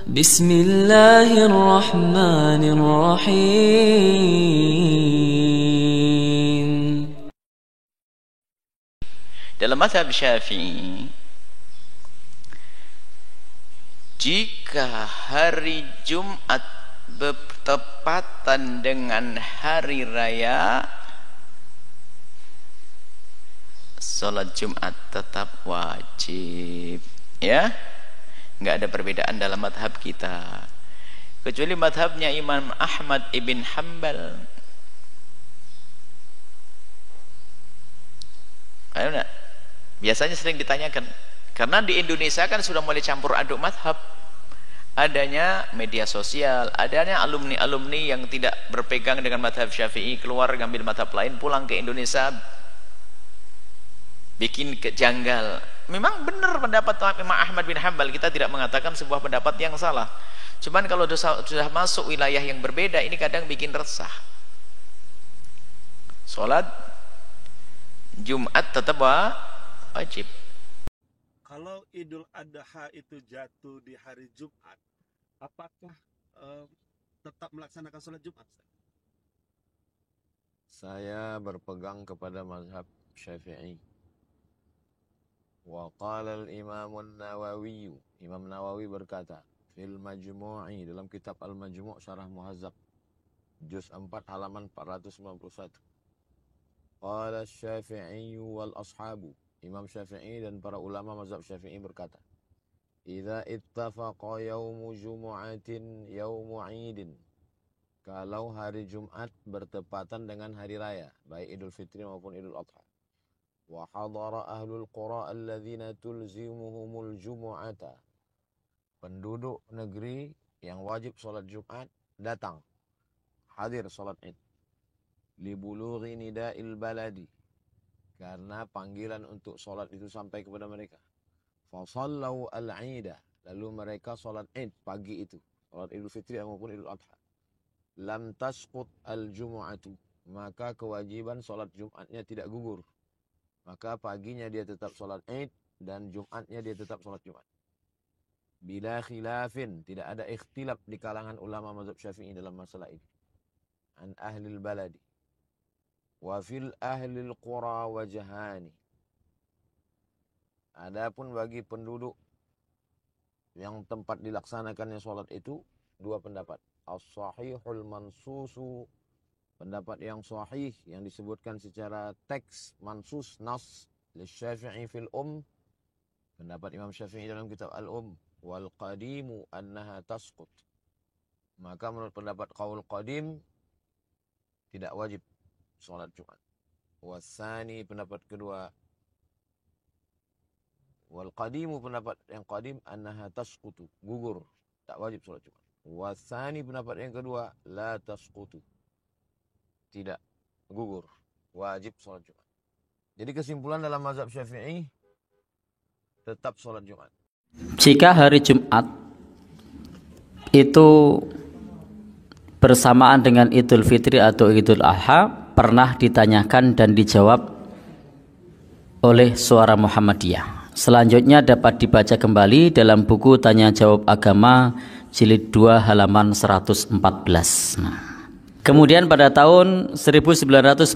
Bismillahirrahmanirrahim. Dalam mazhab Syafi'i, jika hari Jumat bertepatan dengan hari raya, sholat Jumat tetap wajib. Ya, nggak ada perbedaan dalam madhab kita, kecuali madhabnya Imam Ahmad ibn Hanbal. Ayo, biasanya sering ditanyakan, karena di Indonesia kan sudah mulai campur aduk madhab, adanya media sosial, adanya alumni-alumni yang tidak berpegang dengan madhab Syafi'i, keluar ngambil madhab lain, pulang ke Indonesia bikin kejanggal. Memang benar pendapat Imam Ahmad bin Hanbal, kita tidak mengatakan sebuah pendapat yang salah, cuman kalau sudah masuk wilayah yang berbeda, ini kadang bikin resah. Sholat Jumat tetap wajib. Kalau Idul Adha itu jatuh di hari Jumat, apakah tetap melaksanakan sholat Jumat? Saya berpegang kepada mazhab Syafi'i. Wa qala al-Imam an-Nawawi, Imam Nawawi berkata, fil Majmu'i, dalam kitab Al-Majmu' Syarah Muhazzab, juz 4 halaman 491. Qala Syafi'i wal ashabu, Imam Syafi'i dan para ulama mazhab Syafi'i berkata, idza ittafaqa yaumu jumu'atin yaumu 'idin, kalau hari Jumat bertepatan dengan hari raya, baik Idul Fitri maupun Idul Adha, wa hadara ahlul qura alladzina tulzimuhumul jumu'ata, penduduk negeri yang wajib salat Jumat datang hadir salat Id, li bulughi nida'il baladi, karena panggilan untuk salat itu sampai kepada mereka. Fa sallau al-'ida, lalu mereka salat Id pagi itu, salat Idul Fitri maupun Idul Adha. Lam tasqut al-jumu'atu, maka kewajiban salat Jumatnya tidak gugur. Maka paginya dia tetap salat Id dan Jumatnya dia tetap salat Jumat. Bila khilafin, tidak ada ikhtilaf di kalangan ulama mazhab Syafi'i dalam masalah ini. An ahlil baladi. Wa fil ahlil qura wajhani. Adapun bagi penduduk yang tempat dilaksanakannya salat itu dua pendapat. As-sahihul mansusu, pendapat yang sahih yang disebutkan secara teks mansus nas li Syafi'i fil pendapat Imam Syafi'i dalam kitab al wal qadimu annaha tasqut, maka menurut pendapat qaul qadim tidak wajib salat Jumat. Wasani, pendapat kedua, wal qadimu, pendapat yang qadim, annaha tasqutu, gugur, tak wajib salat Jumat. Wasani, pendapat yang kedua, la tasqutu, tidak gugur, wajib salat Jumat. Jadi kesimpulan dalam mazhab Syafi'i tetap salat Jumat. Jika hari Jumat itu bersamaan dengan Idul Fitri atau Idul Adha, pernah ditanyakan dan dijawab oleh Suara Muhammadiyah. Selanjutnya dapat dibaca kembali dalam buku Tanya Jawab Agama jilid 2 halaman 114. Kemudian pada tahun 1995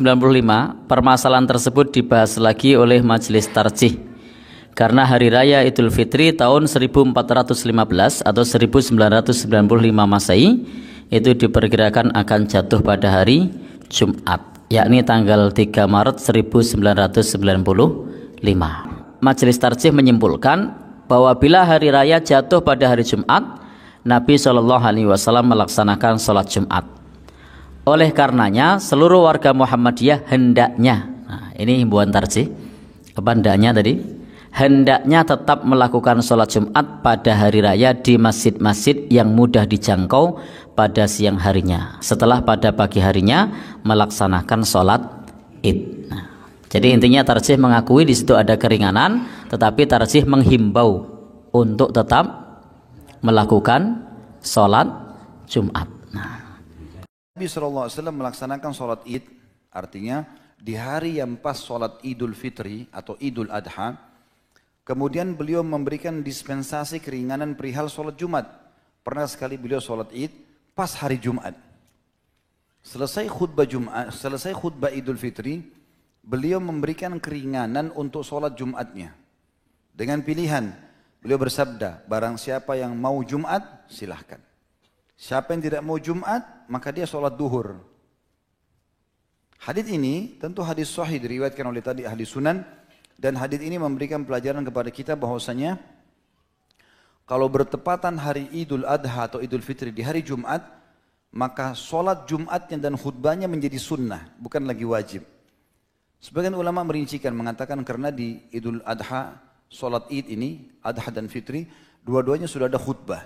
permasalahan tersebut dibahas lagi oleh Majelis Tarjih, karena hari raya Idul Fitri tahun 1415 atau 1995 Masehi itu diperkirakan akan jatuh pada hari Jumat, yakni tanggal 3 Maret 1995. Majelis Tarjih menyimpulkan bahwa bila hari raya jatuh pada hari Jumat, Nabi SAW melaksanakan sholat Jumat. Oleh karenanya seluruh warga Muhammadiyah hendaknya, nah ini himbauan Tarjih, apa hendaknya tadi? Hendaknya tetap melakukan sholat Jumat pada hari raya di masjid-masjid yang mudah dijangkau pada siang harinya, setelah pada pagi harinya melaksanakan sholat Id. Nah, jadi intinya Tarjih mengakui di situ ada keringanan, tetapi Tarjih menghimbau untuk tetap melakukan sholat Jumat. Nah. Nabi SAW melaksanakan sholat Id, artinya di hari yang pas sholat Idul Fitri atau Idul Adha, Kemudian beliau memberikan dispensasi keringanan perihal sholat Jumat. Pernah sekali beliau sholat Id pas hari Jumat. Selesai khutbah Idul Fitri, beliau memberikan keringanan untuk sholat Jumatnya. Dengan pilihan, beliau bersabda, barang siapa yang mau Jumat, silahkan. Siapa yang tidak mau Jumat, maka dia sholat duhur. Hadits ini tentu hadis sahih diriwayatkan oleh tadi ahli sunan. Dan hadits ini memberikan pelajaran kepada kita bahwasanya kalau bertepatan hari Idul Adha atau Idul Fitri di hari Jumat, maka sholat Jumatnya dan khutbahnya menjadi sunnah, bukan lagi wajib. Sebagian ulama merincikan mengatakan karena di Idul Adha, sholat Id ini, Adha dan Fitri, dua-duanya sudah ada khutbah.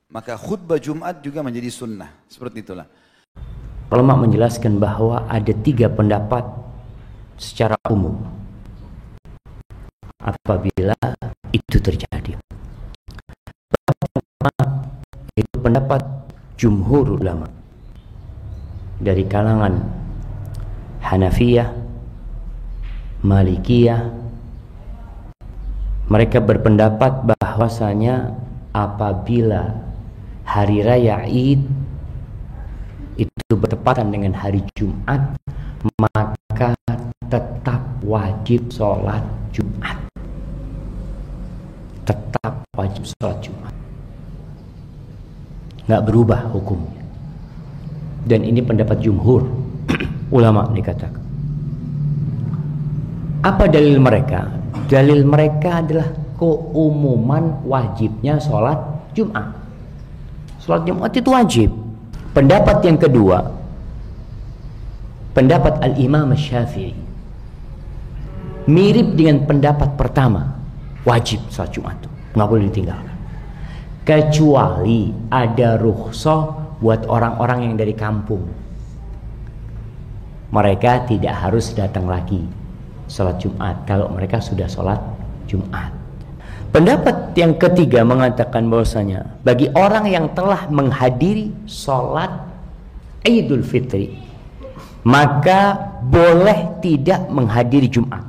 Maka khutbah Jumat juga menjadi sunnah, seperti itulah. Ulama menjelaskan bahwa ada 3 pendapat secara umum apabila itu terjadi. Pertama, itu pendapat jumhur ulama dari kalangan Hanafiyah, Malikiyah. Mereka berpendapat bahwasanya apabila hari raya Id itu bertepatan dengan hari Jumat, maka tetap wajib sholat Jumat. Tetap wajib sholat Jumat. Nggak berubah hukumnya. Dan ini pendapat jumhur ulama dikatakan. Apa dalil mereka? Dalil mereka adalah keumuman wajibnya sholat Jumat. Sholat Jumat itu wajib. Pendapat yang kedua, pendapat Al-Imam Syafi'i, mirip dengan pendapat pertama, wajib sholat Jumat, nggak boleh ditinggalkan. Kecuali ada rukhsah buat orang-orang yang dari kampung. Mereka tidak harus datang lagi sholat Jumat kalau mereka sudah sholat Jumat. Pendapat yang ketiga mengatakan bahwasanya bagi orang yang telah menghadiri sholat Idul Fitri, maka boleh tidak menghadiri Jumat.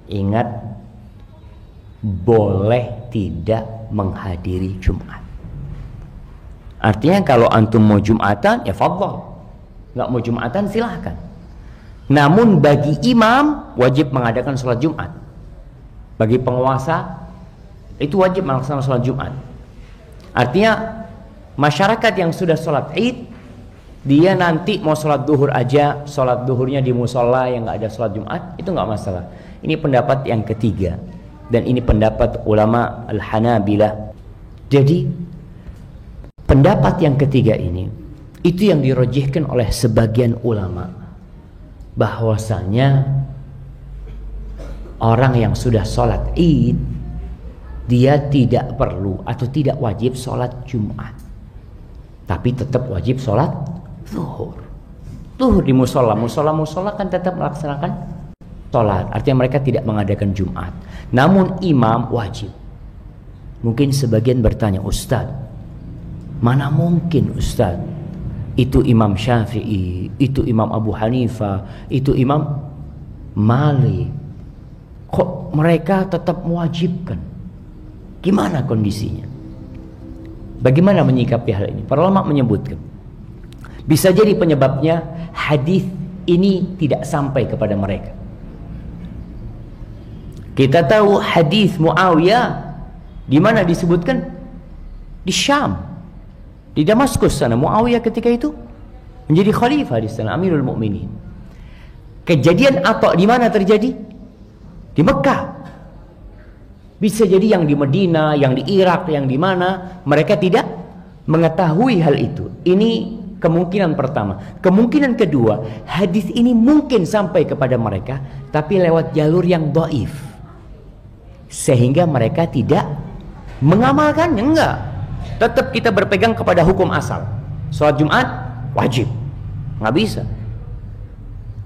Ingat, boleh tidak menghadiri Jumat. Artinya kalau antum mau Jumatan, ya fadhal. Nggak mau Jumatan, silahkan. Namun bagi imam wajib mengadakan sholat Jumat. Bagi penguasa itu wajib melaksanakan sholat Jumat. Artinya masyarakat yang sudah sholat Id, dia nanti mau sholat duhur aja, sholat duhurnya di musola yang nggak ada sholat Jumat, itu nggak masalah. Ini pendapat yang ketiga, dan ini pendapat ulama Al-Hanabilah. Jadi pendapat yang ketiga ini, itu yang dirojihkan oleh sebagian ulama, bahwasanya orang yang sudah sholat Id, dia tidak perlu atau tidak wajib sholat Jumat, tapi tetap wajib sholat zuhur. Zuhur di musola, musola kan tetap melaksanakan sholat. Artinya mereka tidak mengadakan Jumat. Namun imam wajib. Mungkin sebagian bertanya, Ustaz, mana mungkin Ustaz? Itu Imam Syafi'i, itu Imam Abu Hanifah, itu Imam Malik. Kok mereka tetap mewajibkan? Gimana kondisinya? Bagaimana menyikapi hal ini? Para ulama menyebutkan, bisa jadi penyebabnya hadis ini tidak sampai kepada mereka. Kita tahu hadis Muawiyah di mana disebutkan? Di Syam, di Damaskus sana. Muawiyah ketika itu menjadi khalifah di sana, Amirul Mukminin. Kejadian apa di mana terjadi? Di Mekah. Bisa jadi yang di Medina, yang di Irak, yang di mana mereka tidak mengetahui hal itu. Ini kemungkinan pertama. Kemungkinan kedua, hadis ini mungkin sampai kepada mereka, tapi lewat jalur yang dhaif, sehingga mereka tidak mengamalkannya. Enggak, tetap kita berpegang kepada hukum asal. Sholat Jumat wajib, nggak bisa.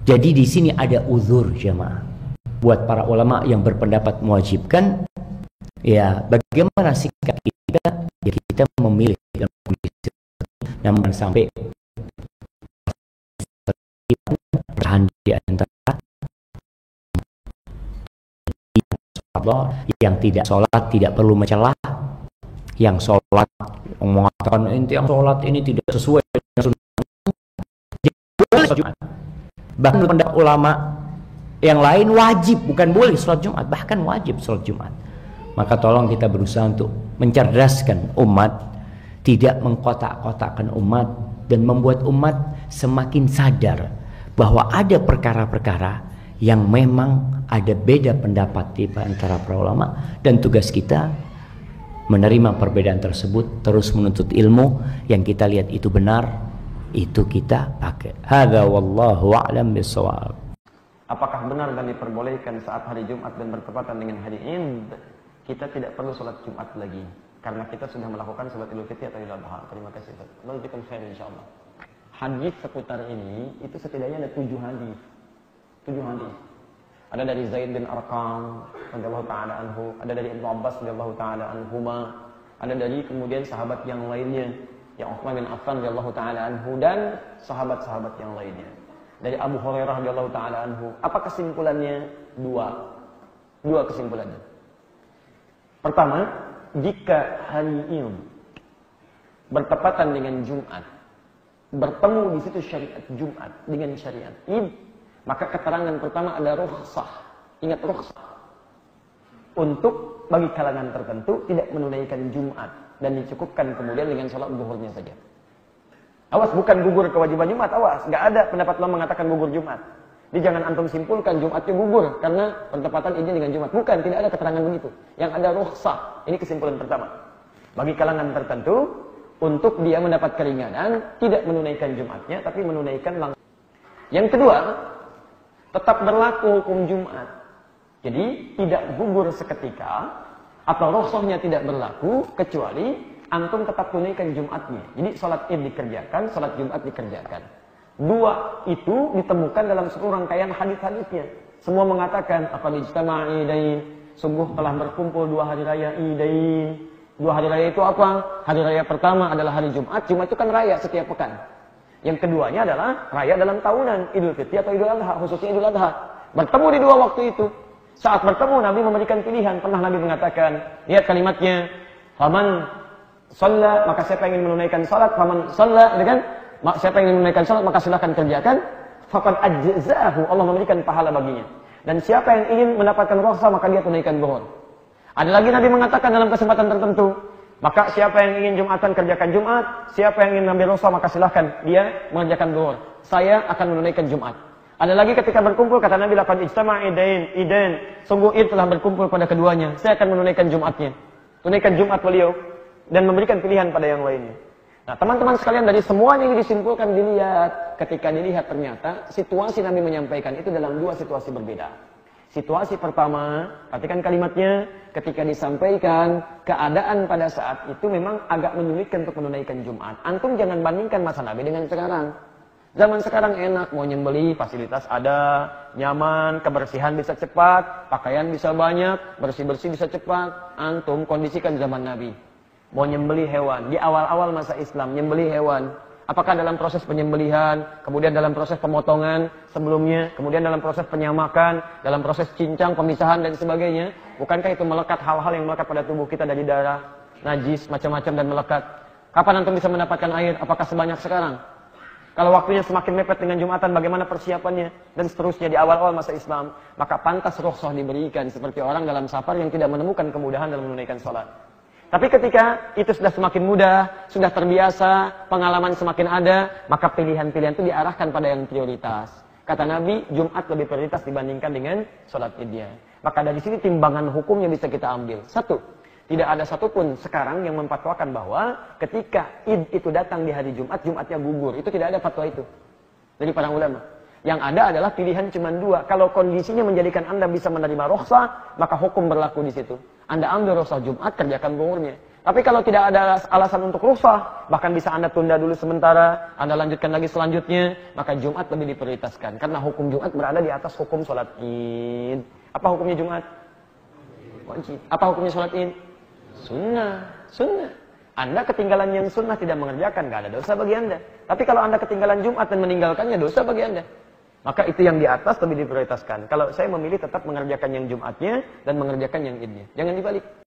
Jadi di sini ada uzur jamaah buat para ulama yang berpendapat mewajibkan. Ya, bagaimana sikap kita? Ya, kita memilih dalam kondisi, namun sampai bertahan di antara yang tidak sholat tidak perlu mencelah, yang sholat mengatakan inti yang sholat ini tidak sesuai dengan sunnah. Boleh sholat Jumat. Bahkan pendapat ulama yang lain wajib, bukan boleh sholat Jumat, bahkan wajib sholat Jumat. Maka tolong kita berusaha untuk mencerdaskan umat, tidak mengkotak-kotakkan umat, dan membuat umat semakin sadar bahwa ada perkara-perkara yang memang ada beda pendapat di antara para ulama, dan tugas kita menerima perbedaan tersebut, terus menuntut ilmu, yang kita lihat itu benar, itu kita pakai. Hadza wallahu a'lam bishawab. Apakah benar dan diperbolehkan saat hari Jumat dan bertepatan dengan hari Id kita tidak perlu sholat Jumat lagi karena kita sudah melakukan sholat Idul Fitri atau Idul Adha? Terima kasih. Allah berikan khair insyaallah. Hadis seputar ini itu setidaknya ada 7 hadis. 7 hadis. Ada dari Zaid bin Arqam radhiyallahu taala anhu, ada dari Ibnu Abbas radhiyallahu taala anhuma, ada dari kemudian sahabat yang lainnya, yang Utsman bin Affan radhiyallahu taala anhu, dan sahabat-sahabat yang lainnya. Dari Abu Hurairah radhiyallahu taala anhu. Apa kesimpulannya? Dua kesimpulannya. Pertama, jika hari Id bertepatan dengan Jumat, bertemu di situ syariat Jumat dengan syariat Id, maka keterangan pertama ada rukhsah. Ingat rukhsah. Untuk bagi kalangan tertentu tidak menunaikan Jumat dan dicukupkan kemudian dengan sholat zuhurnya saja. Awas, bukan gugur kewajiban Jumat, awas. Nggak ada pendapat ulama mengatakan gugur Jumat. Jadi jangan antum simpulkan Jumatnya gugur karena bertepatan Idnya dengan Jumat. Bukan, tidak ada keterangan begitu. Yang ada rukhsah. Ini kesimpulan pertama. Bagi kalangan tertentu, untuk dia mendapat keringanan, tidak menunaikan Jumatnya, tapi menunaikan langsung. Yang kedua, tetap berlaku hukum Jumat. Jadi tidak gugur seketika, atau rukhsahnya tidak berlaku, kecuali antum tetap tunaikan Jumatnya. Jadi sholat Id dikerjakan, sholat Jumat dikerjakan. Dua itu ditemukan dalam seluruh rangkaian hadis-hadisnya. Semua mengatakan aqad ijtama'a idain, sungguh telah berkumpul 2 hari raya idain. 2 hari raya itu apa? Hari raya pertama adalah hari Jumat. Jumat itu kan raya setiap pekan. Yang keduanya adalah raya dalam tahunan, Idul Fitri atau Idul Adha, khususnya Idul Adha. Bertemu di 2 waktu itu. Saat bertemu Nabi memberikan pilihan. Pernah Nabi mengatakan, lihat kalimatnya, faman shalla, maka siapa yang ingin menunaikan salat, faman shalla, gitu kan? Siapa yang ingin menunaikan salat maka silakan kerjakan. Faqad ajza'ahu, Allah memberikan pahala baginya. Dan siapa yang ingin mendapatkan rukhsah maka dia tunaikan zuhur. Ada lagi Nabi mengatakan dalam kesempatan tertentu, maka siapa yang ingin Jumatan kerjakan Jumat, siapa yang ingin ambil rukhsah maka silahkan dia mengerjakan zuhur. Saya akan menunaikan Jumat. Ada lagi ketika berkumpul kata Nabi laqad ijtama'a idain, sungguh Id telah berkumpul pada keduanya. Saya akan menunaikan Jumatnya. Tunaikan Jumat beliau dan memberikan pilihan pada yang lainnya. Nah, teman-teman sekalian, dari semuanya ini disimpulkan, dilihat. Ketika dilihat ternyata situasi Nabi menyampaikan itu dalam 2 situasi berbeda. Situasi pertama, perhatikan kalimatnya, ketika disampaikan keadaan pada saat itu memang agak menyulitkan untuk menunaikan Jumat. Antum jangan bandingkan masa Nabi dengan sekarang. Zaman sekarang enak, mau nyembeli, fasilitas ada, nyaman, kebersihan bisa cepat, pakaian bisa banyak, bersih-bersih bisa cepat. Antum kondisikan zaman Nabi. Mau nyembeli hewan, di awal-awal masa Islam, nyembeli hewan. Apakah dalam proses penyembelihan, kemudian dalam proses pemotongan sebelumnya, kemudian dalam proses penyamakan, dalam proses cincang, pemisahan, dan sebagainya. Bukankah itu melekat hal-hal yang melekat pada tubuh kita dari darah, najis, macam-macam dan melekat. Kapan antum bisa mendapatkan air? Apakah sebanyak sekarang? Kalau waktunya semakin mepet dengan Jumatan, bagaimana persiapannya? Dan seterusnya di awal-awal masa Islam. Maka pantas rukhsah diberikan seperti orang dalam safar yang tidak menemukan kemudahan dalam menunaikan sholat. Tapi ketika itu sudah semakin mudah, sudah terbiasa, pengalaman semakin ada, maka pilihan-pilihan itu diarahkan pada yang prioritas. Kata Nabi, Jumat lebih prioritas dibandingkan dengan sholat Idnya. Maka dari sini timbangan hukumnya bisa kita ambil. 1, tidak ada satupun sekarang yang memfatwakan bahwa ketika Id itu datang di hari Jumat, Jumatnya gugur. Itu tidak ada fatwa itu dari para ulama. Yang ada adalah pilihan cuma 2. Kalau kondisinya menjadikan Anda bisa menerima rukhsah, maka hukum berlaku di situ. Anda ambil rukhsah Jumat, kerjakan zuhurnya. Tapi kalau tidak ada alasan untuk rukhsah, bahkan bisa Anda tunda dulu sementara, Anda lanjutkan lagi selanjutnya, maka Jumat lebih diprioritaskan. Karena hukum Jumat berada di atas hukum sholat Id. Apa hukumnya Jumat? Wajib. Apa hukumnya sholat Id? Sunnah. Sunnah. Anda ketinggalan yang sunnah tidak mengerjakan, nggak ada dosa bagi Anda. Tapi kalau Anda ketinggalan Jumat dan meninggalkannya, dosa bagi Anda. Maka itu yang di atas lebih diprioritaskan. Kalau saya memilih tetap mengerjakan yang Jumatnya dan mengerjakan yang Idnya. Jangan dibalik.